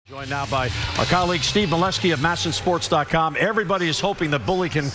Joined now by our colleague Steve Melewski of MASNsports.com. Everybody is hoping that Bowie can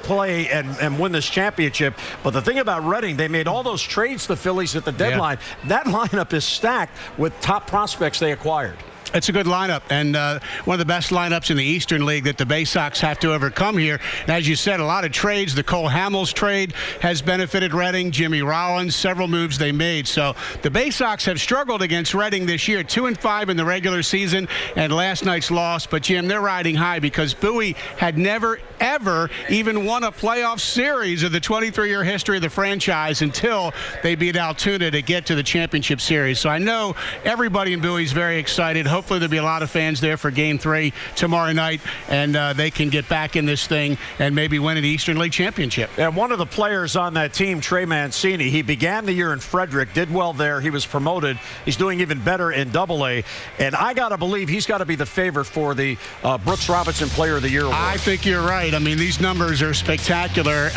play and win this championship. But the thing about Reading, they made all those trades to the Phillies at the deadline. Yeah. That lineup is stacked with top prospects they acquired. It's a good lineup, and one of the best lineups in the Eastern League that the Baysox have to overcome here. And as you said, a lot of trades. The Cole Hamels trade has benefited Reading. Jimmy Rollins, several moves they made. So the Baysox have struggled against Reading this year, 2-5 in the regular season, and last night's loss. But, Jim, they're riding high because Bowie had never, ever even won a playoff series of the 23-year history of the franchise until they beat Altoona to get to the championship series. So I know everybody in Bowie is very excited. Hopefully there'll be a lot of fans there for Game 3 tomorrow night, and they can get back in this thing and maybe win an Eastern League championship. And one of the players on that team, Trey Mancini, he began the year in Frederick, did well there. He was promoted. He's doing even better in Double-A. And I got to believe he's got to be the favorite for the Brooks Robinson Player of the Year award. I think you're right. I mean, these numbers are spectacular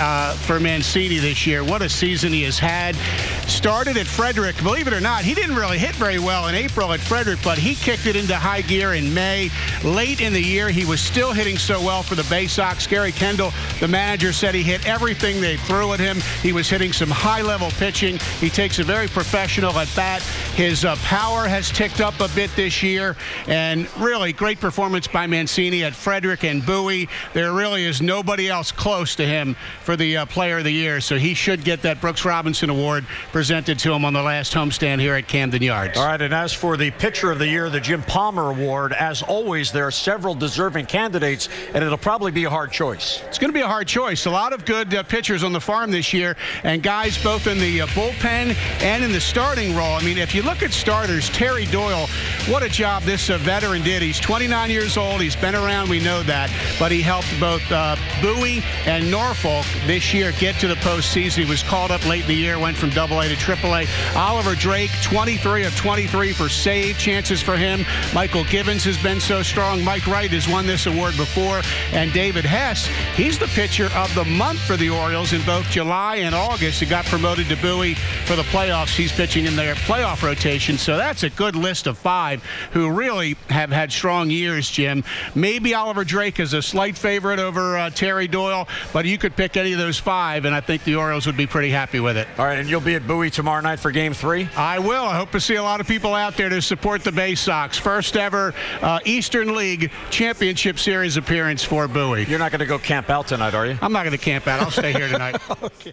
for Mancini this year. What a season he has had. Started at Frederick. Believe it or not, he didn't really hit very well in April at Frederick, but he kicked it into high gear in May. Late in the year, he was still hitting so well for the Baysox. Gary Kendall, the manager, said he hit everything they threw at him. He was hitting some high-level pitching. He takes a very professional at bat. His power has ticked up a bit this year, and really great performance by Mancini at Frederick and Bowie. There really is nobody else close to him for the Player of the Year, so he should get that Brooks Robinson Award presented to him on the last homestand here at Camden Yards. All right, and as for the Pitcher of the Year, the Jim Palmer Award, as always, there are several deserving candidates, and it'll probably be a hard choice. It's going to be a hard choice. A lot of good pitchers on the farm this year, and guys both in the bullpen and in the starting role. I mean, if you look at starters, Terry Doyle, what a job this veteran did. He's 29 years old. He's been around. We know that. But he helped both Bowie and Norfolk this year get to the postseason. He was called up late in the year, went from Double-A to Triple-A. Oliver Drake, 23 of 23 for save chances for him. Michael Givens has been so strong. Mike Wright has won this award before. And David Hess, he's the pitcher of the month for the Orioles in both July and August. He got promoted to Bowie for the playoffs. He's pitching in their playoff rotation. So that's a good list of 5 who really have had strong years, Jim. Maybe Oliver Drake is a slight favorite over Terry Doyle, but you could pick any of those 5, and I think the Orioles would be pretty happy with it. All right, and you'll be at Bowie tomorrow night for Game 3? I will. I hope to see a lot of people out there to support the Baysox. First ever Eastern League Championship Series appearance for Bowie. You're not going to go camp out tonight, are you? I'm not going to camp out. I'll stay here tonight. Okay.